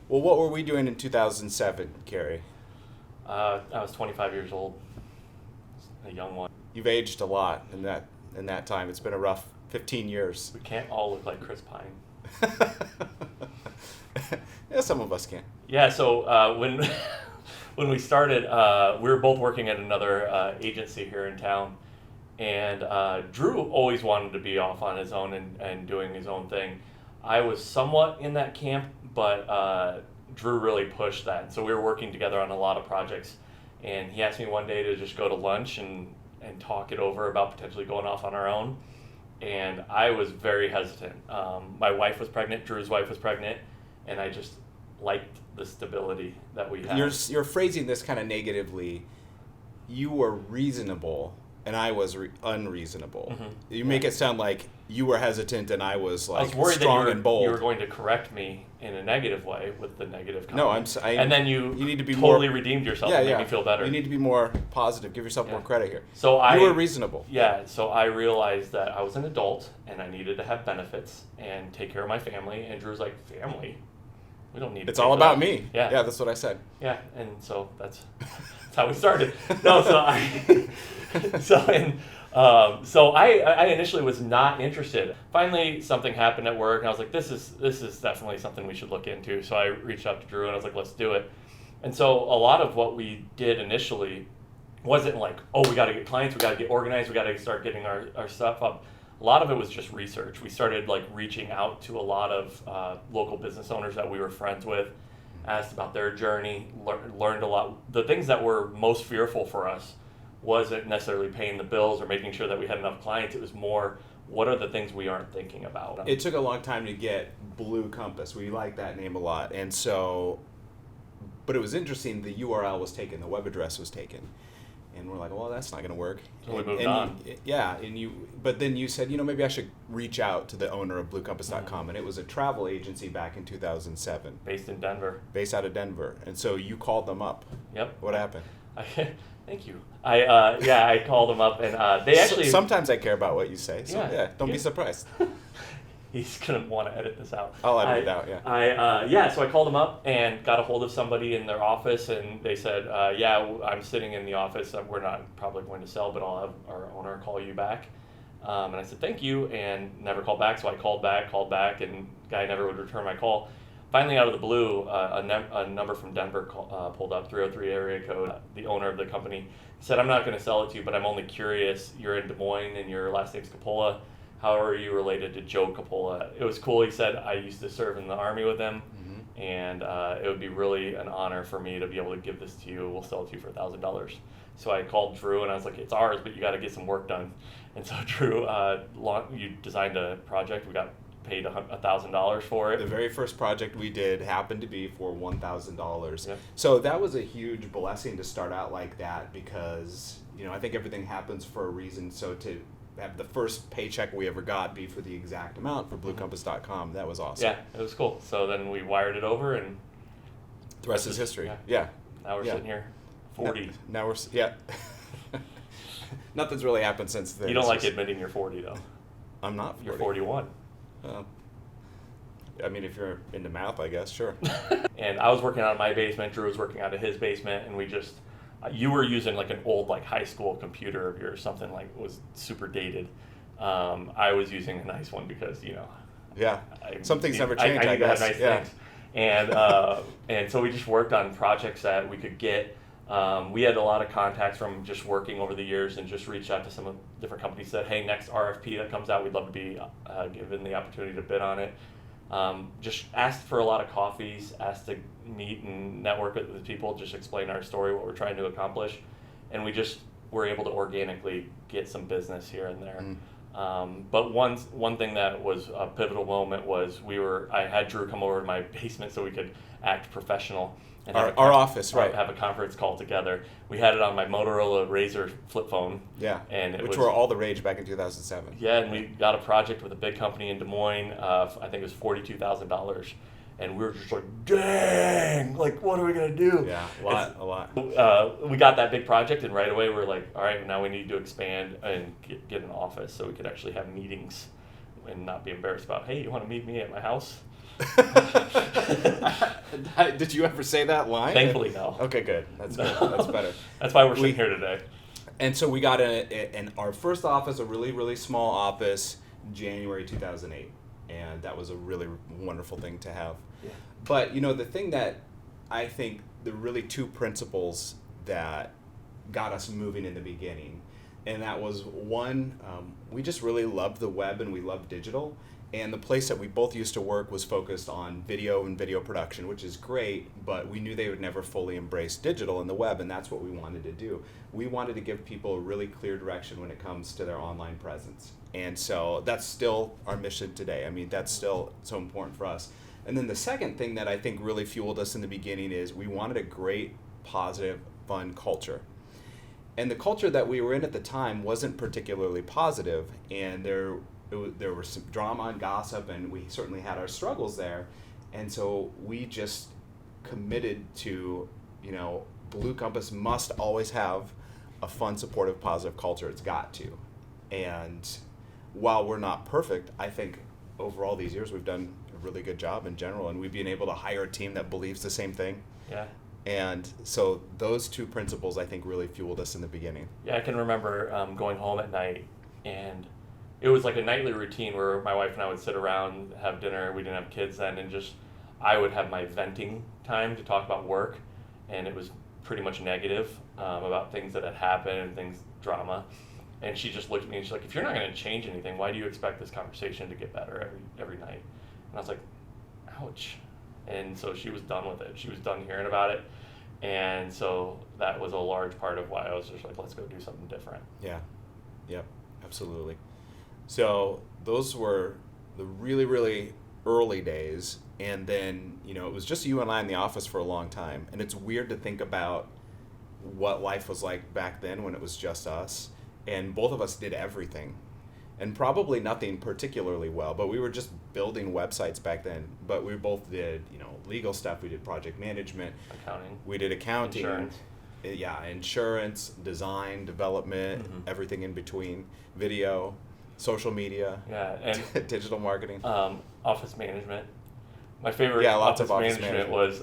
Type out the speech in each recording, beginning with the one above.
Well, what were we doing in 2007, Cary? I was 25 years old, a young one. You've aged a lot in that time. It's been a rough 15 years. We can't all look like Chris Pine. Yeah, some of us can. Yeah, so when when we started, we were both working at another agency here in town, and Drew always wanted to be off on his own and doing his own thing. I was somewhat in that camp, but Drew really pushed that. So we were working together on a lot of projects, and he asked me one day to just go to lunch and talk it over about potentially going off on our own. And I was very hesitant. My wife was pregnant, Drew's wife was pregnant, and I just liked the stability that we had. You're phrasing this kind of negatively. You were reasonable, and I was unreasonable. Mm-hmm. You make it sound like you were hesitant, and I was like I was worried strong that and bold. you were going to correct me in a negative way with the negative comment. No, and then you need to be totally more, redeemed yourself and made me feel better. You need to be more positive. Give yourself more credit here. So you were reasonable. Yeah, so I realized that I was an adult and I needed to have benefits and take care of my family. And Drew's like, family? We don't need to. It's all about that. me. Yeah, that's what I said. Yeah, and so that's how we started. No, so I initially was not interested. Finally, something happened at work, and I was like, this is definitely something we should look into. So I reached out to Drew, and I was like, let's do it. And so a lot of what we did initially wasn't like, oh, we got to get clients, we got to get organized, we got to start getting our stuff up. A lot of it was just research. We started like reaching out to a lot of local business owners that we were friends with, asked about their journey, learned a lot. The things that were most fearful for us wasn't necessarily paying the bills or making sure that we had enough clients. It was more, what are the things we aren't thinking about? It took a long time to get Blue Compass. We like that name a lot. And so, but it was interesting, the URL was taken, the web address was taken. And we're like, well, that's not going to work. So we moved on. But then you said, maybe I should reach out to the owner of BlueCompass.com. Mm-hmm. And it was a travel agency back in 2007. Based out of Denver. And so you called them up. Yep. What happened? Thank you. I called them up, and they actually. Sometimes I care about what you say. So don't be surprised. He's gonna want to edit this out. I'll edit it out. Yeah. So I called them up and got a hold of somebody in their office, and they said, I'm sitting in the office. We're not probably going to sell, but I'll have our owner call you back. And I said thank you, and never called back. So I called back, and the guy never would return my call. Finally, out of the blue, a number from Denver pulled up, 303 area code. The owner of the company said, I'm not going to sell it to you, but I'm only curious. You're in Des Moines, and your last name's Coppola. How are you related to Joe Coppola? It was cool. He said, I used to serve in the Army with him, mm-hmm. and it would be really an honor for me to be able to give this to you. We'll sell it to you for $1,000. So I called Drew, and I was like, it's ours, but you got to get some work done. And so Drew, you designed a project. We got paid $1,000 for it. The very first project we did happened to be for $1,000. Yep. So that was a huge blessing to start out like that because, I think everything happens for a reason. So to have the first paycheck we ever got be for the exact amount for BlueCompass.com, that was awesome. Yeah, it was cool. So then we wired it over, and the rest is history. Yeah. Now we're sitting here, 40. Now we're Nothing's really happened since then. You don't like admitting you're 40, though. I'm not 40. You're 41. If you're into math, I guess, sure. And I was working out of my basement, Drew was working out of his basement, and we just, you were using like an old high school computer of yours, something was super dated. I was using a nice one because, Yeah, some things never change, I guess. Nice things. And so we just worked on projects that we could get. We had a lot of contacts from just working over the years and just reached out to some of the different companies, said, hey, next RFP that comes out, we'd love to be given the opportunity to bid on it. Just asked for a lot of coffees, asked to meet and network with people, just explain our story, what we're trying to accomplish. And we just were able to organically get some business here and there. But one thing that was a pivotal moment was I had Drew come over to my basement so we could act professional. And our office, right. Have a conference call together. We had it on my Motorola Razr flip phone. Yeah, and which were all the rage back in 2007. Yeah, and we got a project with a big company in Des Moines. I think it was $42,000. And we were just like, dang, what are we going to do? Yeah, a lot. We got that big project, and right away we're like, all right, now we need to expand and get an office so we could actually have meetings and not be embarrassed about, hey, you want to meet me at my house? Did you ever say that line? Thankfully, no. Okay, good. That's good. That's better. That's why we're sitting here today. And so we got our first office, a really, really small office, January 2008. And that was a really wonderful thing to have. Yeah. But, you know, the thing that I think the really two principles that got us moving in the beginning, and that was one, we just really loved the web and we loved digital. And the place that we both used to work was focused on video and video production, which is great, but we knew they would never fully embrace digital and the web, and that's what we wanted to do. We wanted to give people a really clear direction when it comes to their online presence. And so that's still our mission today. I mean, that's still so important for us. And then the second thing that I think really fueled us in the beginning is we wanted a great, positive, fun culture. And the culture that we were in at the time wasn't particularly positive, and there was some drama and gossip, and we certainly had our struggles there. And so we just committed to, you know, Blue Compass must always have a fun, supportive, positive culture. It's got to. And while we're not perfect, I think overall these years we've done a really good job in general, and we've been able to hire a team that believes the same thing. Yeah. And so those two principles, I think, really fueled us in the beginning. Yeah, I can remember going home at night, and it was like a nightly routine where my wife and I would sit around, have dinner. We didn't have kids then, and just I would have my venting time to talk about work, and it was pretty much negative about things that had happened and things, drama. And she just looked at me and she's like, if you're not going to change anything, why do you expect this conversation to get better every night? And I was like, ouch. And so she was done with it. She was done hearing about it. And so that was a large part of why I was just like, let's go do something different. Yeah. Yep. Absolutely. So those were the really, really early days. And then, you know, it was just you and I in the office for a long time. And it's weird to think about what life was like back then when it was just us. And both of us did everything. And probably nothing particularly well, but we were just building websites back then. But we both did, you know, legal stuff. We did project management. Accounting. We did accounting. Insurance. Yeah, insurance, design, development, everything in between. Video, social media. Yeah, and digital marketing. Office management. My favorite lots of office management was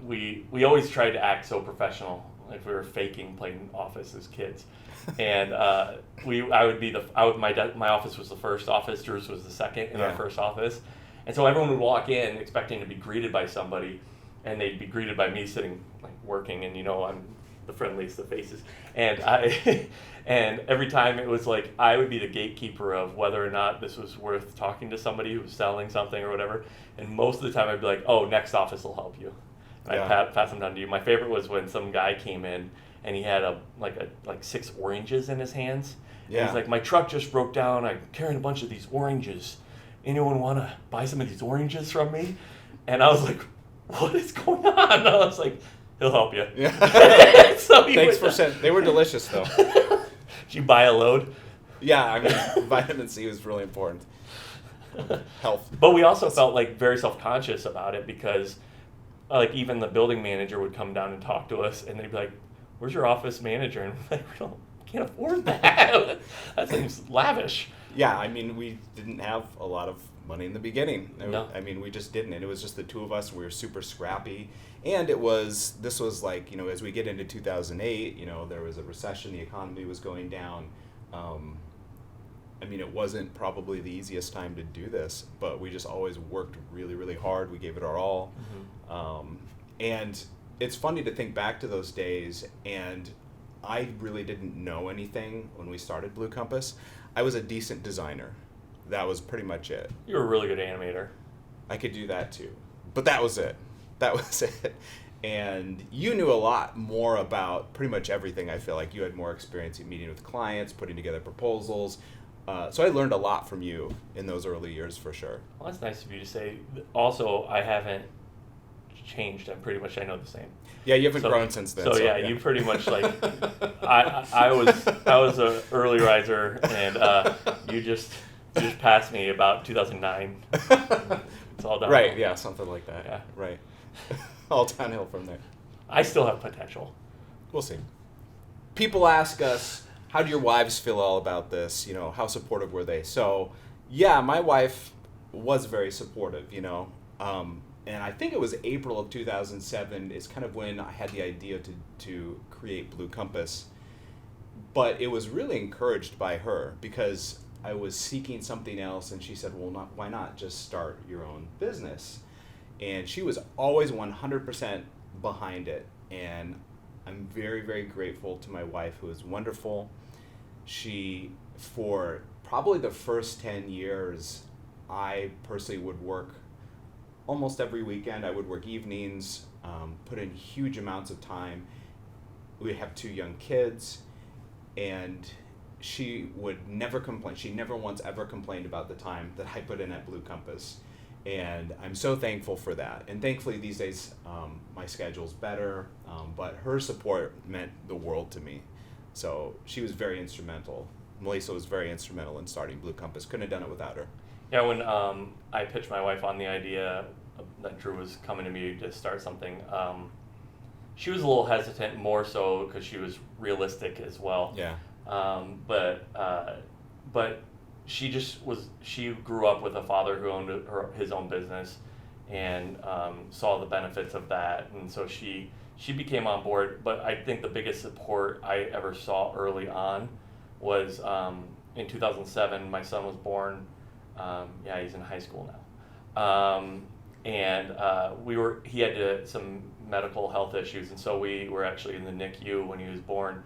we always tried to act so professional, like we were faking playing office as kids. And my office was the first office, Drew's was the second in our first office. And so everyone would walk in expecting to be greeted by somebody, and they'd be greeted by me sitting like working, and you know I'm the friendliest of faces. And and every time it was like I would be the gatekeeper of whether or not this was worth talking to somebody who was selling something or whatever. And most of the time I'd be like, oh, next office will help you. And I'd pass them down to you. My favorite was when some guy came in and he had like 6 oranges in his hands. Yeah. And he's like, my truck just broke down. I'm carrying a bunch of these oranges. Anyone want to buy some of these oranges from me? And I was like, what is going on? And I was like, he'll help you. Yeah. So thanks for saying. They were delicious, though. Did you buy a load? Yeah, I mean, vitamin C was really important. Health. But we also felt like very self-conscious about it because like even the building manager would come down and talk to us, and they'd be like, where's your office manager? And we're like, can't afford that. That seems lavish. Yeah, I mean, we didn't have a lot of money in the beginning. No. I mean, we just didn't. And it was just the two of us. We were super scrappy. And this was like, you know, as we get into 2008, you know, there was a recession. The economy was going down. I mean, it wasn't probably the easiest time to do this, but we just always worked really, really hard. We gave it our all. And it's funny to think back to those days, and I really didn't know anything when we started Blue Compass. I was a decent designer. That was pretty much it. You were a really good animator. I could do that too. But that was it. That was it. And you knew a lot more about pretty much everything. I feel like you had more experience in meeting with clients, putting together proposals. So I learned a lot from you in those early years for sure. Well, that's nice of you to say. Also, I haven't changed. I know the same. Yeah, you haven't grown since then. So yeah, you pretty much like I was a early riser, and you just passed me about 2009. It's all downhill. Right, yeah, something like that. Yeah. Right. All downhill from there. I still have potential. We'll see. People ask us, how do your wives feel all about this? You know, how supportive were they? So, yeah, my wife was very supportive, you know. And I think it was April of 2007 is kind of when I had the idea to create Blue Compass. But it was really encouraged by her because I was seeking something else, and she said, well, why not just start your own business? And she was always 100% behind it. And I'm very, very grateful to my wife, who is wonderful. She, for probably the first 10 years, I personally would work almost every weekend. I would work evenings, put in huge amounts of time. We have 2 young kids, and she would never complain. She never once ever complained about the time that I put in at Blue Compass. And I'm so thankful for that. And thankfully these days my schedule's better, but her support meant the world to me. So she was very instrumental. Melissa was very instrumental in starting Blue Compass. Couldn't have done it without her. Yeah, when I pitched my wife on the idea that Drew was coming to me to start something, she was a little hesitant, more so because she was realistic as well. Yeah. But she grew up with a father who owned his own business, and saw the benefits of that, and so she became on board. But I think the biggest support I ever saw early on was in 2007. My son was born. He's in high school now, and he had some medical health issues, and so we were actually in the NICU when he was born,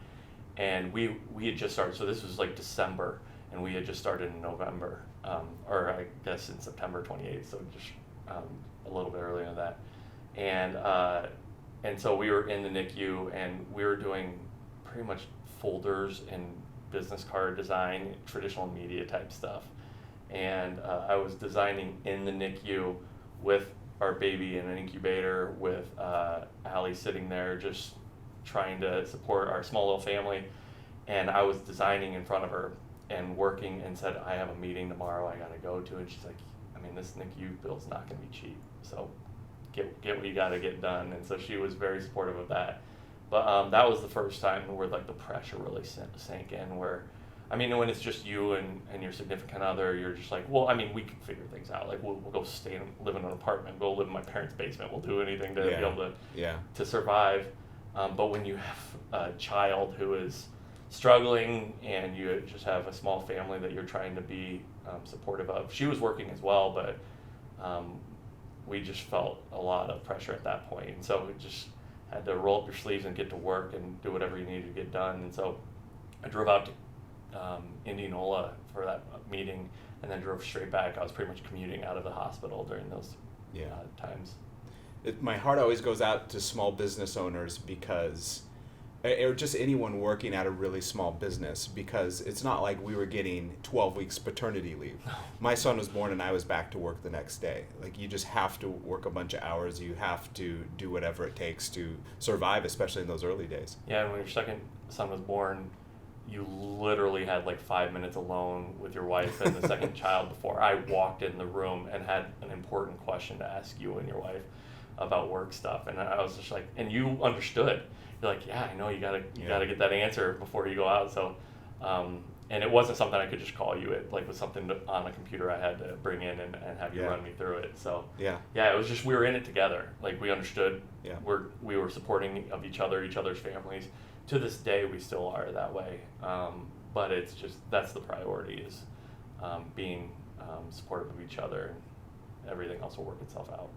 and we had just started. So this was like December, and we had just started in November, or I guess in September 28th, so just a little bit earlier than that, and so we were in the NICU, and we were doing pretty much folders and business card design, traditional media type stuff. And I was designing in the NICU with our baby in an incubator, with Allie sitting there just trying to support our small little family. And I was designing in front of her and working, and said, I have a meeting tomorrow I got to go to. And she's like, I mean, this NICU bill's not going to be cheap, so get what you got to get done. And so she was very supportive of that. But that was the first time where like the pressure really sank in, where, I mean, when it's just you and your significant other, you're just like, well, I mean, we can figure things out. Like, we'll go live in an apartment, go live in my parents' basement. We'll do anything to be able to survive. But when you have a child who is struggling, and you just have a small family that you're trying to be supportive of. She was working as well, but we just felt a lot of pressure at that point. And so we just had to roll up your sleeves and get to work and do whatever you needed to get done. And so I drove out to Indianola for that meeting, and then drove straight back. I was pretty much commuting out of the hospital during those times. My heart always goes out to small business owners, because, or just anyone working at a really small business, because it's not like we were getting 12 weeks paternity leave. My son was born and I was back to work the next day. Like, you just have to work a bunch of hours. You have to do whatever it takes to survive, especially in those early days. Yeah, and when your second son was born, you literally had like 5 minutes alone with your wife and the second child before I walked in the room and had an important question to ask you and your wife about work stuff. And I was just like, and you understood. You're like, yeah, I know, you gotta get that answer before you go out. So, and it wasn't something I could just call you. It like was something on a computer I had to bring in and have you run me through it. So it was just, we were in it together. Like, we understood. Yeah. We were supporting of each other's families. To this day, we still are that way. But it's just, that's the priority, is being supportive of each other, and everything else will work itself out.